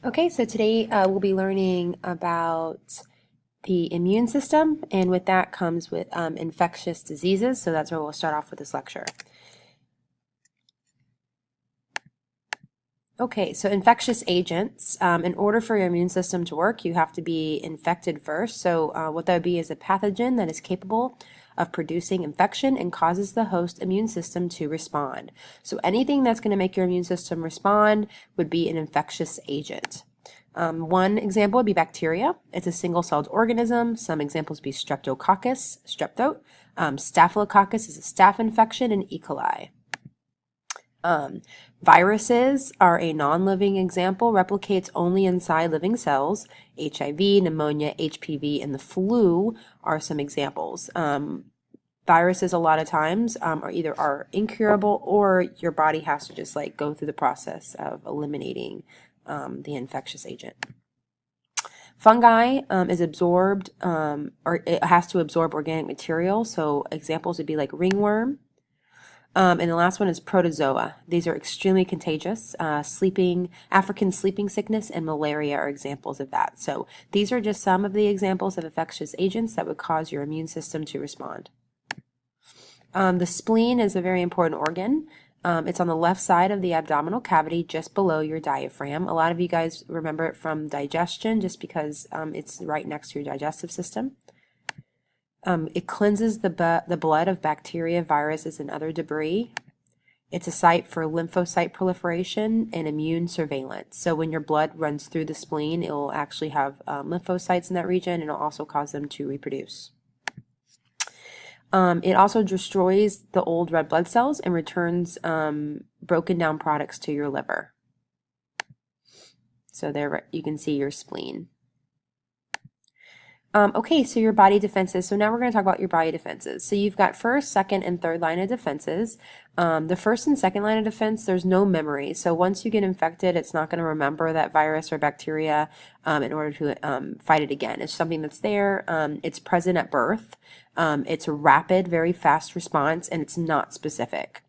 Okay, so today we'll be learning about the immune system, and with that comes with infectious diseases, so that's where we'll start off with this lecture. Okay, so infectious agents. In order for your immune system to work, you have to be infected first. So what that would be is a pathogen that is capable of producing infection and causes the host immune system to respond. So anything that's going to make your immune system respond would be an infectious agent. One example would be bacteria. It's a single-celled organism. Some examples would be streptococcus, strep throat. Staphylococcus is a staph infection, and E. coli. Viruses are a non-living example, replicates only inside living cells. HIV, pneumonia, HPV, and the flu are some examples. Viruses a lot of times are either incurable, or your body has to just like go through the process of eliminating the infectious agent. Fungi is absorbed, or it has to absorb organic material. So examples would be like ringworm. And the last one is protozoa. These are extremely contagious. African sleeping sickness and malaria are examples of that. So these are just some of the examples of infectious agents that would cause your immune system to respond. The spleen is a very important organ. It's on the left side of the abdominal cavity, just below your diaphragm. A lot of you guys remember it from digestion, just because it's right next to your digestive system. It cleanses the blood of bacteria, viruses, and other debris. It's a site for lymphocyte proliferation and immune surveillance. So when your blood runs through the spleen, it will actually have lymphocytes in that region, and it'll also cause them to reproduce. It also destroys the old red blood cells and returns broken down products to your liver. So there you can see your spleen. Okay, so your body defenses. So now we're going to talk about your body defenses. So you've got first, second, and third line of defenses. The first and second line of defense, there's no memory. So once you get infected, it's not going to remember that virus or bacteria in order to fight it again. It's something that's there. It's present at birth. It's a rapid, very fast response, and it's not specific.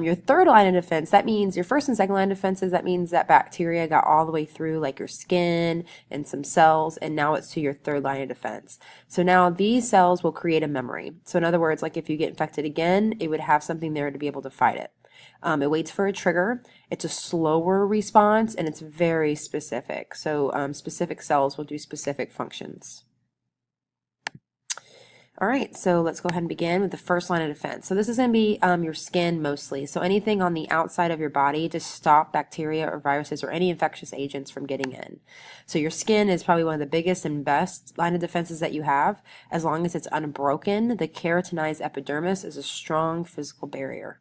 Your third line of defense, that means your first and second line of defenses, that means that bacteria got all the way through like your skin and some cells, and now it's to your third line of defense. So now these cells will create a memory. So in other words, like if you get infected again, it would have something there to be able to fight it. It waits for a trigger. It's a slower response, and it's very specific. So specific cells will do specific functions. All right, so let's go ahead and begin with the first line of defense. So this is going to be your skin mostly. So anything on the outside of your body to stop bacteria or viruses or any infectious agents from getting in. So your skin is probably one of the biggest and best line of defenses that you have. As long as it's unbroken, the keratinized epidermis is a strong physical barrier.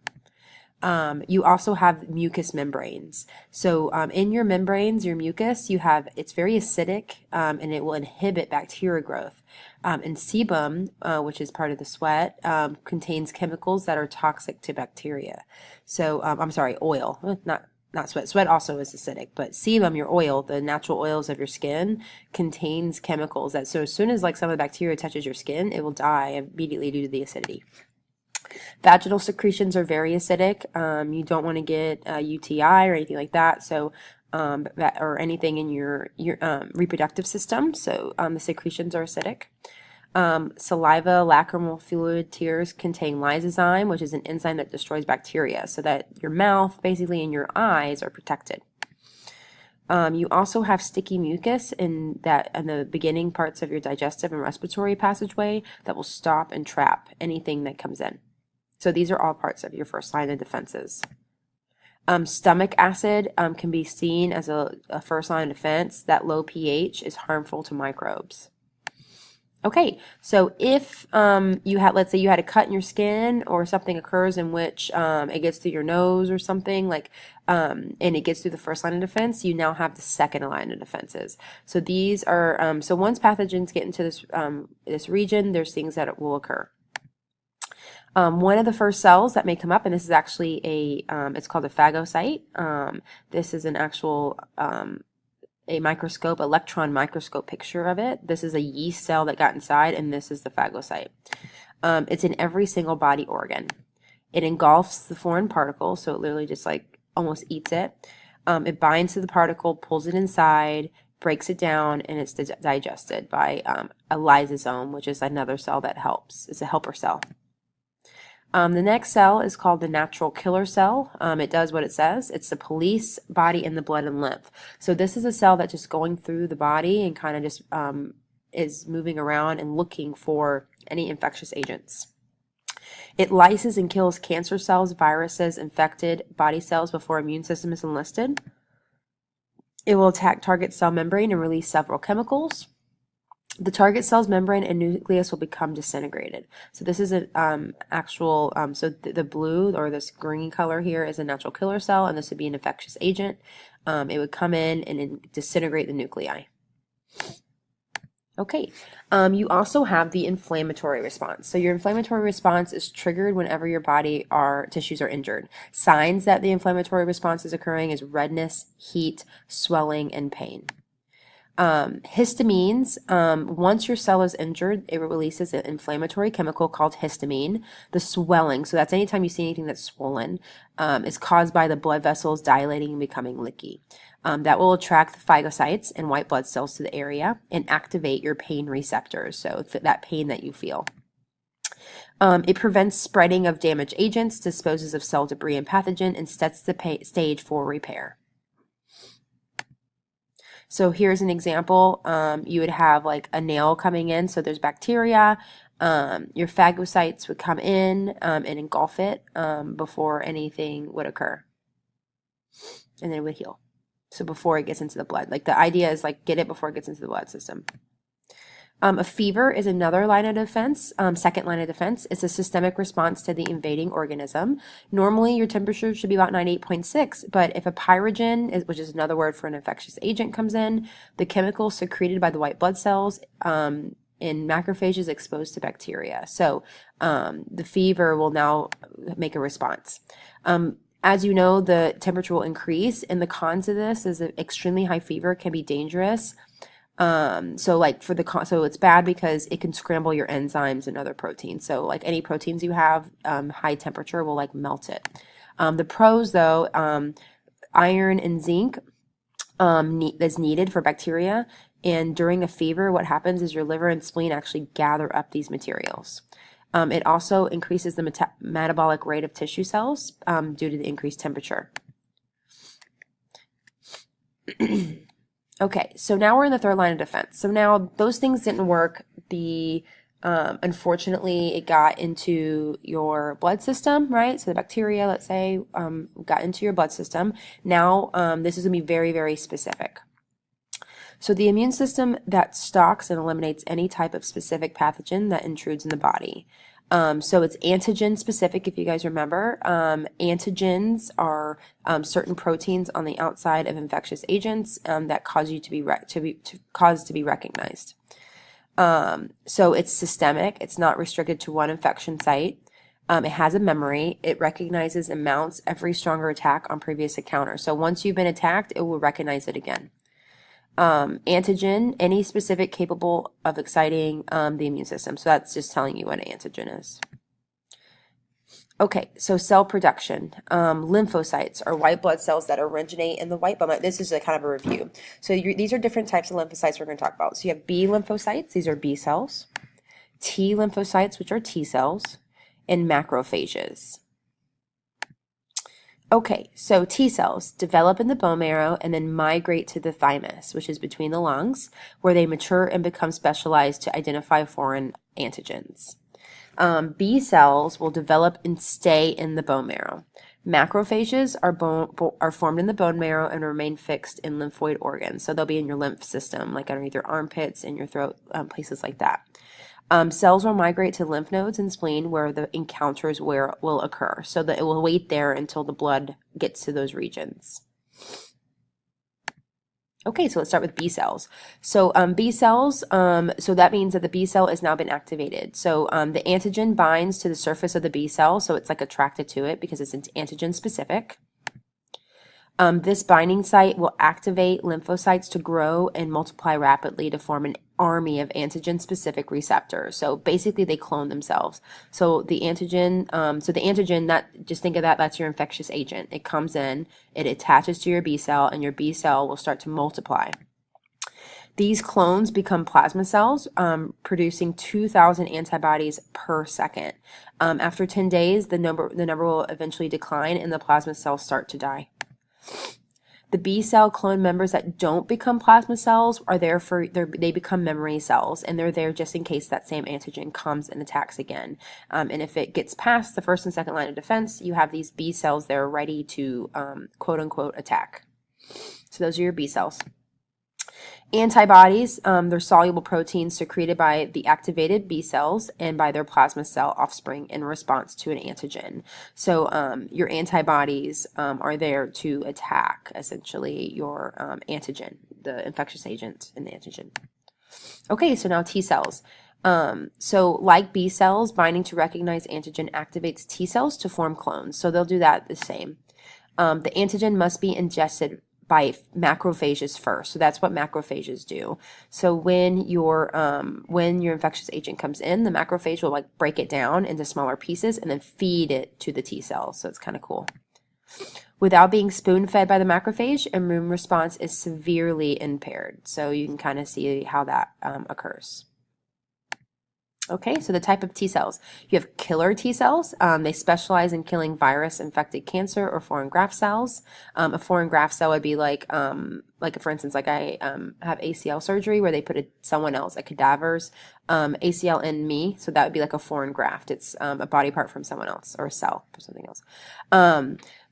You also have mucous membranes. So in your membranes, your mucus, it's very acidic and it will inhibit bacteria growth. And sebum, which is part of the sweat, contains chemicals that are toxic to bacteria. So I'm sorry, oil, not sweat. Sweat also is acidic, but sebum, your oil, the natural oils of your skin, contains chemicals that, so as soon as like some of the bacteria touches your skin, it will die immediately due to the acidity. Vaginal secretions are very acidic. You don't want to get a UTI or anything like that. So, or anything in your reproductive system. So the secretions are acidic. Saliva, lacrimal fluid, tears contain lysozyme, which is an enzyme that destroys bacteria, so that your mouth, basically, and your eyes are protected. You also have sticky mucus in the beginning parts of your digestive and respiratory passageway that will stop and trap anything that comes in. So these are all parts of your first line of defenses. Stomach acid can be seen as a first line of defense. That low pH is harmful to microbes. Okay, so if let's say you had a cut in your skin, or something occurs in which it gets through your nose or something, like, and it gets through the first line of defense, you now have the second line of defenses. So these are, so once pathogens get into this region, there's things that will occur. One of the first cells that may come up, and this is actually it's called a phagocyte. This is an actual electron microscope picture of it. This is a yeast cell that got inside, and this is the phagocyte. It's in every single body organ. It engulfs the foreign particle, so it literally just like almost eats it. It binds to the particle, pulls it inside, breaks it down, and it's digested by a lysosome, which is another cell that helps. It's a helper cell. The next cell is called the natural killer cell. It does what it says. It's the police body in the blood and lymph. So this is a cell that's just going through the body and kind of just is moving around and looking for any infectious agents. It lyses and kills cancer cells, viruses, infected body cells before immune system is enlisted. It will attack target cell membrane and release several chemicals. The target cell's membrane and nucleus will become disintegrated. So this is an actual, so the blue or this green color here is a natural killer cell, and this would be an infectious agent. It would come in and disintegrate the nuclei. Okay, you also have the inflammatory response. So your inflammatory response is triggered whenever your body tissues are injured. Signs that the inflammatory response is occurring is redness, heat, swelling, and pain. Histamines, once your cell is injured, it releases an inflammatory chemical called histamine. The swelling, so that's anytime you see anything that's swollen, is caused by the blood vessels dilating and becoming leaky. That will attract the phagocytes and white blood cells to the area and activate your pain receptors, so that pain that you feel. It prevents spreading of damaged agents, disposes of cell debris and pathogen, and sets the stage for repair. So here's an example. You would have like a nail coming in, so there's bacteria. Your phagocytes would come in and engulf it before anything would occur. And then it would heal. So before it gets into the blood. Like the idea is like get it before it gets into the blood system. A fever is another line of defense, second line of defense. It's a systemic response to the invading organism. Normally, your temperature should be about 98.6, but if a pyrogen, which is another word for an infectious agent, comes in, the chemical secreted by the white blood cells in macrophages exposed to bacteria. So the fever will now make a response. As you know, the temperature will increase, and the cons of this is that extremely high fever can be dangerous. So it's bad because it can scramble your enzymes and other proteins. So like any proteins you have, high temperature will like melt it. The pros though, iron and zinc is needed for bacteria. And during a fever, what happens is your liver and spleen actually gather up these materials. It also increases the metabolic rate of tissue cells due to the increased temperature. Okay, so now we're in the third line of defense. So now those things didn't work. Unfortunately, it got into your blood system, right? So the bacteria, let's say, got into your blood system. Now, this is going to be very, very specific. So the immune system that stalks and eliminates any type of specific pathogen that intrudes in the body. So it's antigen specific, if you guys remember. Antigens are certain proteins on the outside of infectious agents that cause you to be recognized. So it's systemic. It's not restricted to one infection site. It has a memory. It recognizes and mounts every stronger attack on previous encounter. So once you've been attacked, it will recognize it again. Antigen, any specific capable of exciting the immune system. So that's just telling you what an antigen is. Okay, so cell production. Lymphocytes are white blood cells that originate in the white blood. This is a kind of a review. So these are different types of lymphocytes we're going to talk about. So you have B lymphocytes, these are B cells. T lymphocytes, which are T cells. And macrophages. Okay, so T cells develop in the bone marrow and then migrate to the thymus, which is between the lungs, where they mature and become specialized to identify foreign antigens. B cells will develop and stay in the bone marrow. Macrophages are formed in the bone marrow and remain fixed in lymphoid organs. So they'll be in your lymph system, like underneath your armpits, in your throat, places like that. Cells will migrate to lymph nodes and spleen where the encounters will occur, so that it will wait there until the blood gets to those regions. Okay, so let's start with B cells. So B cells, so that means that the B cell has now been activated. So the antigen binds to the surface of the B cell, so it's like attracted to it because it's antigen specific. This binding site will activate lymphocytes to grow and multiply rapidly to form an army of antigen-specific receptors. So basically, they clone themselves. So the antigen, that just think of that, that's your infectious agent. It comes in, it attaches to your B cell, and your B cell will start to multiply. These clones become plasma cells, producing 2,000 antibodies per second. After 10 days, the number will eventually decline, and the plasma cells start to die. The B cell clone members that don't become plasma cells are there they become memory cells, and they're there just in case that same antigen comes and attacks again. And if it gets past the first and second line of defense, you have these B cells there ready to quote unquote attack. So those are your B cells. Antibodies, they're soluble proteins secreted by the activated B cells and by their plasma cell offspring in response to an antigen. So your antibodies are there to attack, essentially, your antigen, the infectious agent in the antigen. Okay, so now T cells. So like B cells, binding to recognize antigen activates T cells to form clones. So they'll do that the same. The antigen must be ingested by macrophages first. So that's what macrophages do. So when your infectious agent comes in, the macrophage will like break it down into smaller pieces and then feed it to the T cells. So it's kind of cool. Without being spoon-fed by the macrophage, immune response is severely impaired. So you can kind of see how that occurs. Okay, so the type of T cells. You have killer T cells. They specialize in killing virus-infected cancer or foreign graft cells. A foreign graft cell would be like for instance, like I have ACL surgery where they put someone else, a cadaver's ACL in me, so that would be like a foreign graft. It's a body part from someone else or a cell for something else.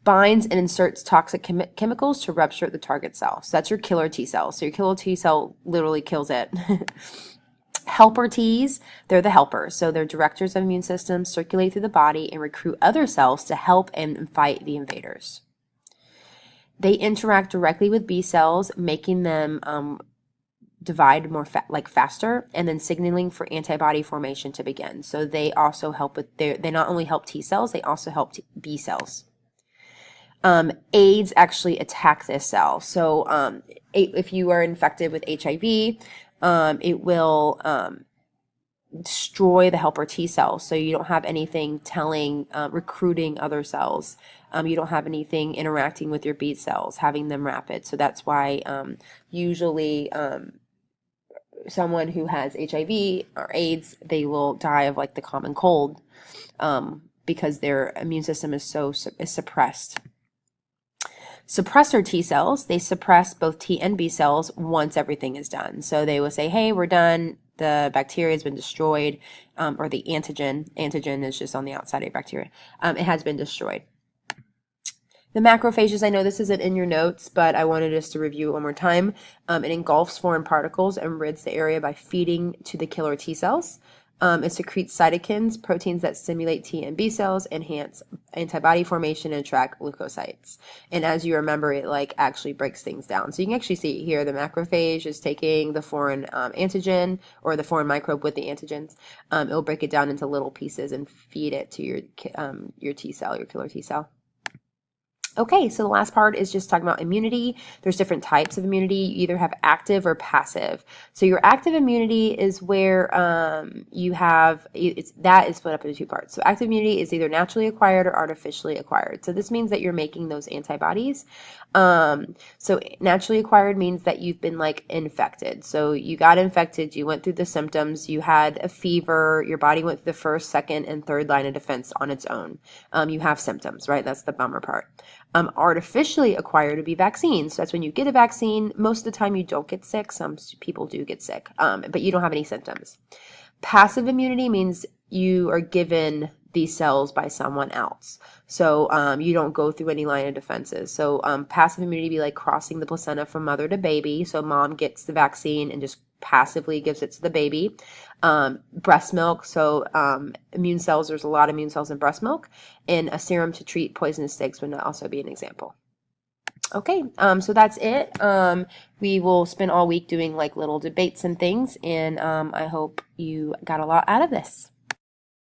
Binds and inserts toxic chemicals to rupture the target cell. So that's your killer T cell. So your killer T cell literally kills it. Helper Ts, they're the helpers. So they're directors of immune systems, circulate through the body, and recruit other cells to help and fight the invaders. They interact directly with B cells, making them divide more faster, and then signaling for antibody formation to begin. So they also help with they not only help T cells, they also help B cells. AIDS actually attack this cell. So if you are infected with HIV, it will destroy the helper T cells. So you don't have anything recruiting other cells. You don't have anything interacting with your B cells, having them rapid. So that's why usually someone who has HIV or AIDS, they will die of like the common cold because their immune system is suppressed. Suppressor T cells, they suppress both T and B cells once everything is done. So they will say, hey, we're done. The bacteria has been destroyed, or the antigen is just on the outside of your bacteria. It has been destroyed. The macrophages, I know this isn't in your notes, but I wanted us to review it one more time. It engulfs foreign particles and rids the area by feeding to the killer T cells. It secretes cytokines, proteins that stimulate T and B cells, enhance antibody formation, and attract leukocytes. And as you remember, it like actually breaks things down. So you can actually see here the macrophage is taking the foreign antigen or the foreign microbe with the antigens. It'll break it down into little pieces and feed it to your T cell, your killer T cell. Okay, so the last part is just talking about immunity. There's different types of immunity. You either have active or passive. So your active immunity is where that is split up into two parts. So active immunity is either naturally acquired or artificially acquired. So this means that you're making those antibodies. So naturally acquired means that you've been like infected. So you got infected, you went through the symptoms, you had a fever, your body went through the first, second, and third line of defense on its own. You have symptoms, right? That's the bummer part. Artificially acquired would be vaccines. So that's when you get a vaccine. Most of the time you don't get sick. Some people do get sick, but you don't have any symptoms. Passive immunity means you are given these cells by someone else. So you don't go through any line of defenses. So passive immunity would be like crossing the placenta from mother to baby. So mom gets the vaccine and just passively gives it to the baby. Breast milk, so immune cells, there's a lot of immune cells in breast milk, and a serum to treat poisonous ticks would also be an example. Okay, so that's it. We will spend all week doing like little debates and things, and I hope you got a lot out of this.